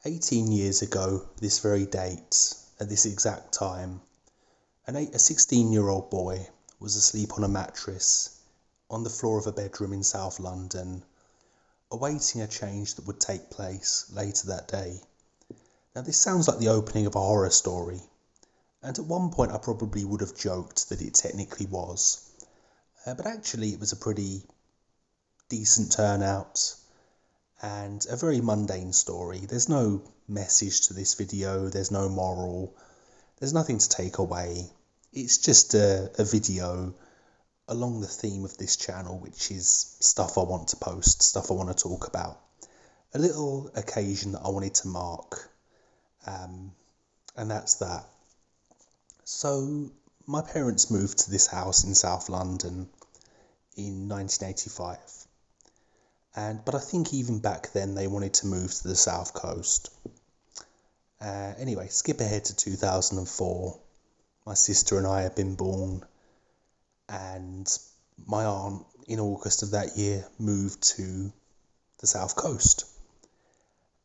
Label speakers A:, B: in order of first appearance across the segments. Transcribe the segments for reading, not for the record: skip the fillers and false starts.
A: 18 years ago, this very date, at this exact time, a 16-year-old boy was asleep on a mattress on the floor of a bedroom in South London, awaiting a change that would take place later that day. Now, this sounds like the opening of a horror story, and at one point I probably would have joked that it technically was, but actually it was a pretty decent turnout and a very mundane story. There's no message to this video, there's no moral, there's nothing to take away. It's just a video along the theme of this channel, which is stuff I want to post, stuff I want to talk about. A little occasion that I wanted to mark, and that's that. So my parents moved to this house in South London in 1985. But I think even back then they wanted to move to the South Coast. Anyway, skip ahead to 2004. My sister and I had been born, and my aunt in August of that year moved to the South Coast.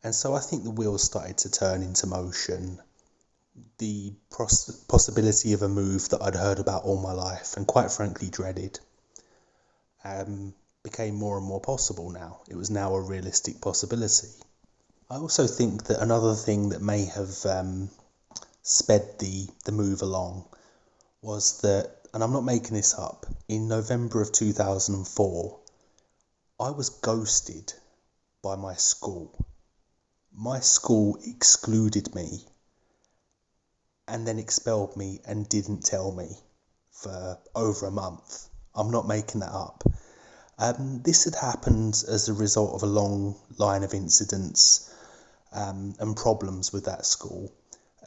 A: And so I think the wheels started to turn into motion. The possibility of a move that I'd heard about all my life and quite frankly dreaded became more and more possible now. It was now a realistic possibility. I also think that another thing that may have sped the move along was that, and I'm not making this up, in November of 2004, I was ghosted by my school. My school excluded me and then expelled me and didn't tell me for over a month. I'm not making that up. This had happened as a result of a long line of incidents and problems with that school,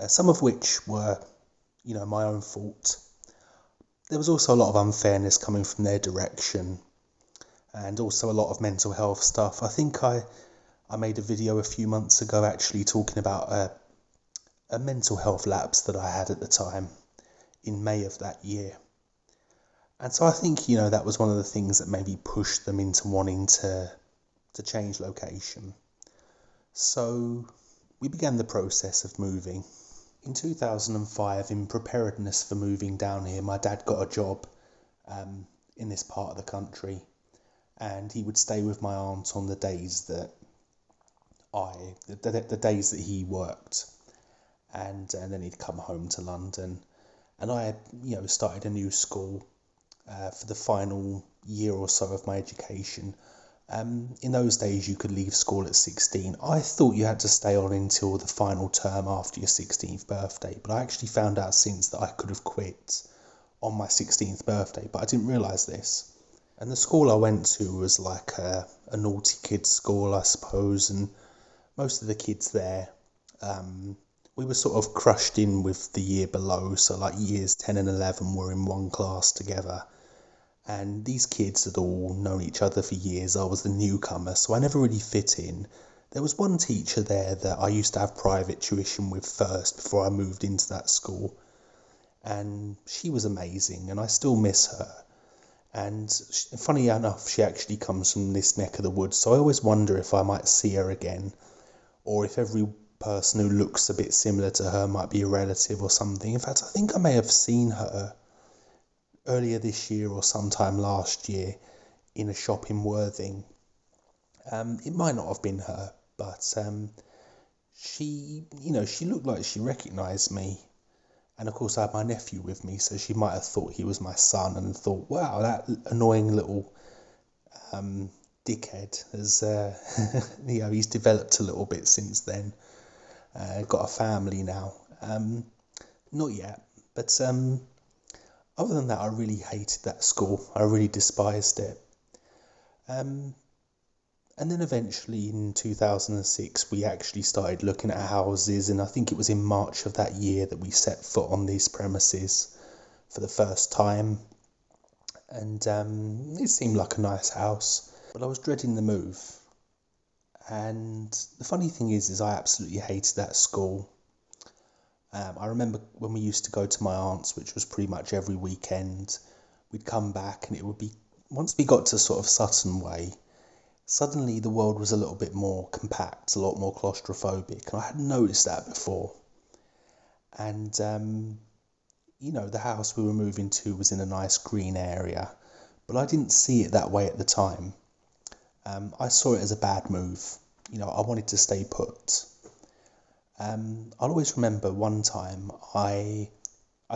A: some of which were, my own fault. There was also a lot of unfairness coming from their direction, and also a lot of mental health stuff. I think I made a video a few months ago actually talking about a mental health lapse that I had at the time in May of that year. And so I think, that was one of the things that maybe pushed them into wanting to change location. So we began the process of moving. In 2005, in preparedness for moving down here, my dad got a job in this part of the country, and he would stay with my aunt on the days that the days that he worked, and then he'd come home to London, and I had, started a new school for the final year or so of my education. In those days you could leave school at 16. I thought you had to stay on until the final term after your 16th birthday, but I actually found out since that I could have quit on my 16th birthday, but I didn't realise this. And the school I went to was like a naughty kids school, I suppose, and most of the kids there, we were sort of crushed in with the year below, so like years 10 and 11 were in one class together. And these kids had all known each other for years. I was the newcomer, so I never really fit in. There was one teacher there that I used to have private tuition with first before I moved into that school. And she was amazing, and I still miss her. And funny enough, she actually comes from this neck of the woods, so I always wonder if I might see her again, or if every person who looks a bit similar to her might be a relative or something. In fact, I think I may have seen her earlier this year or sometime last year in a shop in Worthing. It might not have been her, but she looked like she recognised me. And of course I had my nephew with me, so she might have thought he was my son and thought, wow, that annoying little dickhead has, he's developed a little bit since then. Got a family now. Not yet, but other than that, I really hated that school. I really despised it. And then eventually in 2006, we actually started looking at houses, and I think it was in March of that year that we set foot on these premises for the first time. And it seemed like a nice house, but I was dreading the move. And the funny thing is I absolutely hated that school. I remember when we used to go to my aunt's, which was pretty much every weekend, we'd come back and it would be, once we got to sort of Sutton Way, Suddenly the world was a little bit more compact, a lot more claustrophobic, and I hadn't noticed that before. And, the house we were moving to was in a nice green area, but I didn't see it that way at the time. I saw it as a bad move. I wanted to stay put. I'll always remember one time I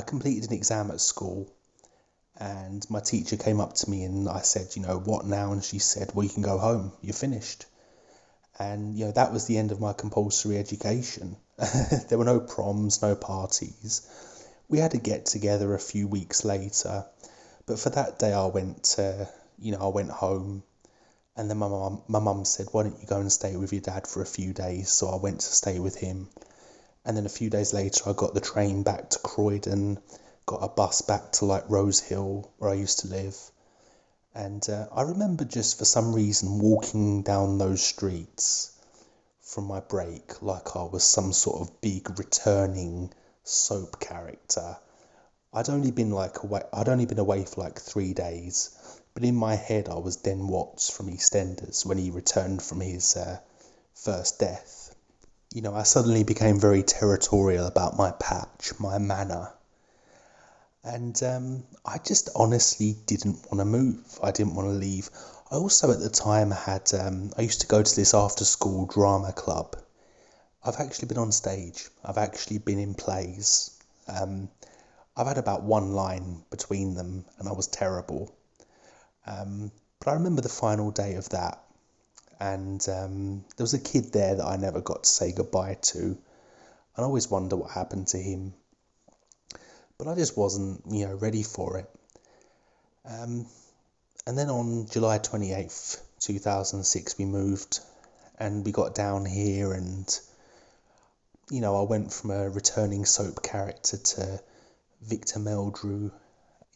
A: completed an exam at school, and my teacher came up to me and I said, what now? And she said, well, you can go home, you're finished. And, that was the end of my compulsory education. There were no proms, no parties. We had a get together a few weeks later, but for that day I went home, and then my mum said, why don't you go and stay with your dad for a few days? So I went to stay with him. And then a few days later I got the train back to Croydon, got a bus back to Rose Hill, where I used to live. And I remember just for some reason walking down those streets from my break like I was some sort of big returning soap character. I'd only been away for 3 days, but in my head I was Den Watts from EastEnders when he returned from his first death. I suddenly became very territorial about my patch, my manor. And I just honestly didn't want to move. I didn't want to leave. I also at the time I used to go to this after school drama club. I've actually been on stage. I've actually been in plays. I've had about one line between them and I was terrible. But I remember the final day of that, and there was a kid there that I never got to say goodbye to. And I always wonder what happened to him. But I just wasn't, ready for it. And then on July 28th, 2006, we moved and we got down here, and, I went from a returning soap character to Victor Meldrew.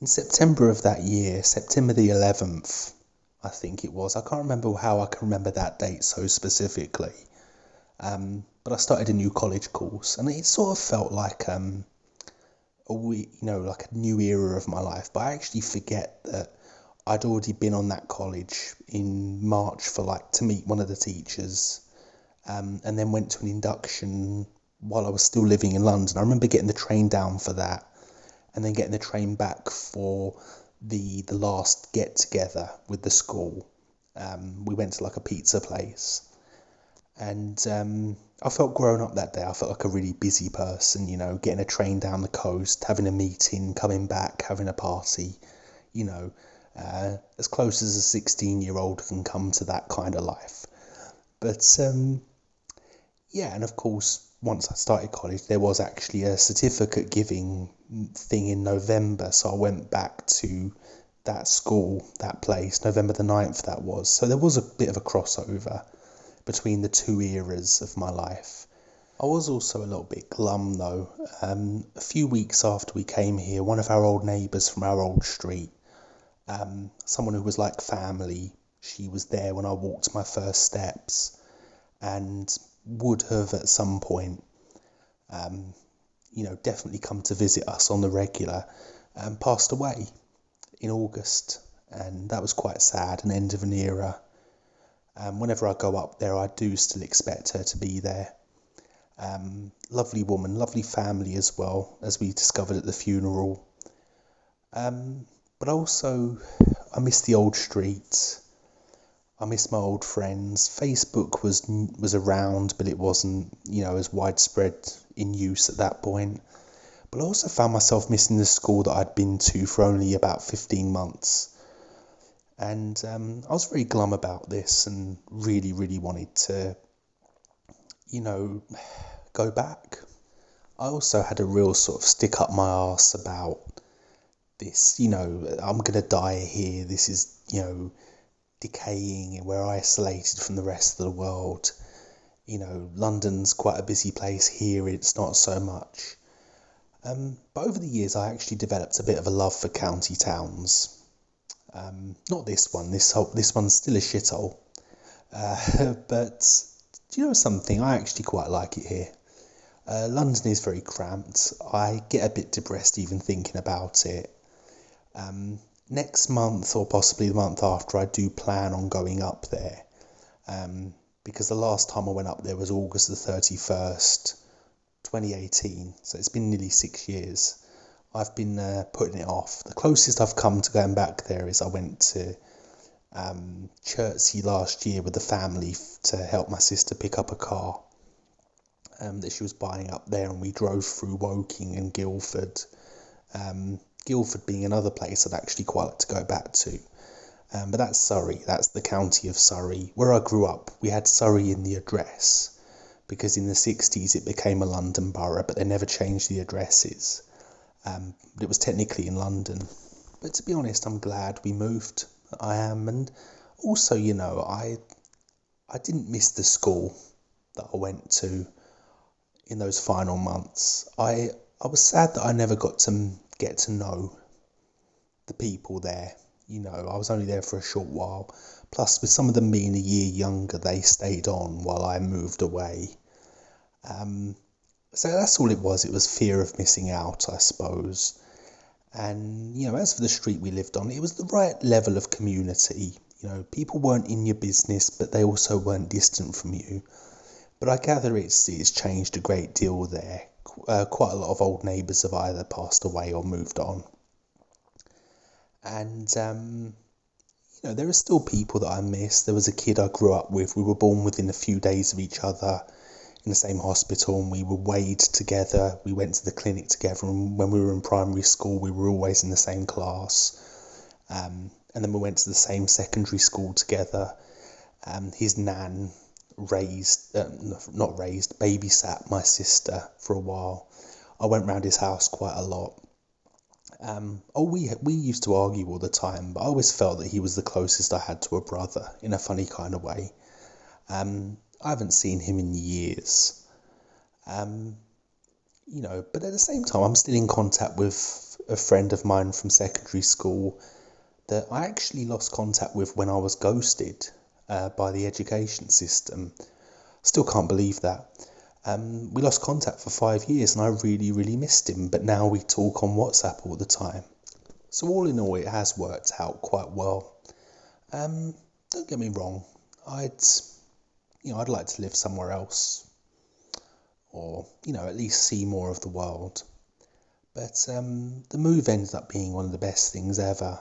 A: In September of that year, September the 11th, I think it was. I can't remember how I can remember that date so specifically. But I started a new college course, and it sort of felt like like a new era of my life. But I actually forget that I'd already been on that college in March to meet one of the teachers, and then went to an induction while I was still living in London. I remember getting the train down for that, and then getting the train back for the last get together with the school. We went to a pizza place, and I felt grown up that day. I felt like a really busy person, getting a train down the coast, having a meeting, coming back, having a party, as close as a 16-year-old can come to that kind of life. But and of course, once I started college, there was actually a certificate giving thing in November, so I went back to that school, that place, November the 9th that was. So there was a bit of a crossover between the two eras of my life. I was also a little bit glum though. A few weeks after we came here, one of our old neighbours from our old street, someone who was like family, she was there when I walked my first steps, and would have at some point, definitely come to visit us on the regular, passed away in August, and that was quite sad, an end of an era. Whenever I go up there, I do still expect her to be there. Lovely woman, lovely family as well, as we discovered at the funeral. But also, I miss the old street. I miss my old friends. Facebook was around, but it wasn't, as widespread in use at that point. But I also found myself missing the school that I'd been to for only about 15 months. And I was very glum about this and really, really wanted to, go back. I also had a real sort of stick up my arse about this, I'm going to die here. This is, decaying, and we're isolated from the rest of the world. London's quite a busy place. Here it's not so much. But over the years, I actually developed a bit of a love for county towns. Not this one. This one's still a shithole. But do you know something? I actually quite like it here. London is very cramped. I get a bit depressed even thinking about it. Next month, or possibly the month after, I do plan on going up there. because the last time I went up there was August the 31st, 2018, so it's been nearly 6 years. I've been putting it off. The closest I've come to going back there is I went to Chertsey last year with the family to help my sister pick up a car that she was buying up there, and we drove through Woking and Guildford. Guildford being another place I'd actually quite like to go back to. But that's Surrey, that's the county of Surrey. Where I grew up, we had Surrey in the address, because in the 60s it became a London borough, but they never changed the addresses. It was technically in London. But to be honest, I'm glad we moved. I am. And also, I didn't miss the school that I went to in those final months. I was sad that I never got to get to know the people there. I was only there for a short while. Plus, with some of them being a year younger, they stayed on while I moved away. So that's all it was. It was fear of missing out, I suppose. And, as for the street we lived on, it was the right level of community. People weren't in your business, but they also weren't distant from you. But I gather it's changed a great deal there. Quite a lot of old neighbours have either passed away or moved on. And, there are still people that I miss. There was a kid I grew up with. We were born within a few days of each other in the same hospital, and we were weighed together. We went to the clinic together, and when we were in primary school, we were always in the same class. And then we went to the same secondary school together. His nan babysat my sister for a while. I went round his house quite a lot. We used to argue all the time, but I always felt that he was the closest I had to a brother in a funny kind of way. I haven't seen him in years. But at the same time, I'm still in contact with a friend of mine from secondary school that I actually lost contact with when I was ghosted by the education system. Still can't believe that. We lost contact for 5 years, and I really, really missed him, but now we talk on WhatsApp all the time. So all in all, it has worked out quite well. Don't get me wrong, I'd like to live somewhere else, or, at least see more of the world. But the move ended up being one of the best things ever.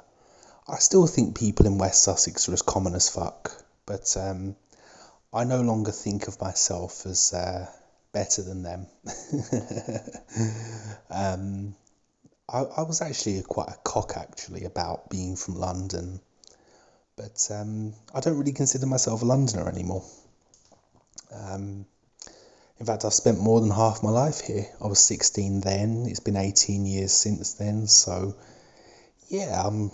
A: I still think people in West Sussex are as common as fuck, but I no longer think of myself as better than them. I was actually quite a cock, actually, about being from London, but I don't really consider myself a Londoner anymore. In fact, I've spent more than half my life here. I was 16 then, it's been 18 years since then, so yeah, I'm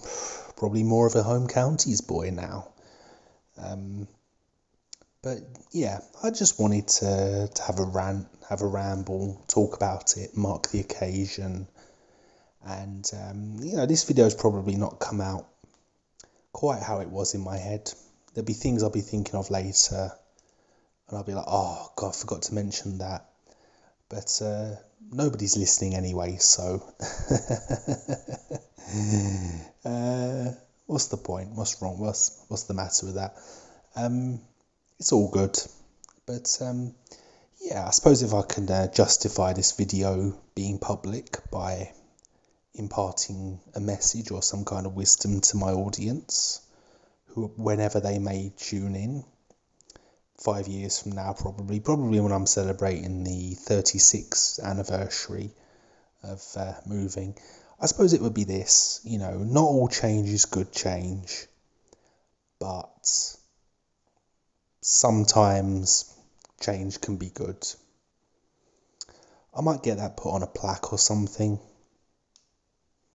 A: probably more of a home counties boy now. But yeah, I just wanted to have a rant, have a ramble, talk about it, mark the occasion. And, this video's probably not come out quite how it was in my head. There'll be things I'll be thinking of later, and I'll be like, oh, God, I forgot to mention that. But nobody's listening anyway, so what's the point? What's wrong? What's the matter with that? It's all good. But yeah, I suppose if I can justify this video being public by imparting a message or some kind of wisdom to my audience, whenever they may tune in, 5 years from now, probably when I'm celebrating the 36th anniversary of moving, I suppose it would be this, not all change is good change, but sometimes change can be good. I might get that put on a plaque or something.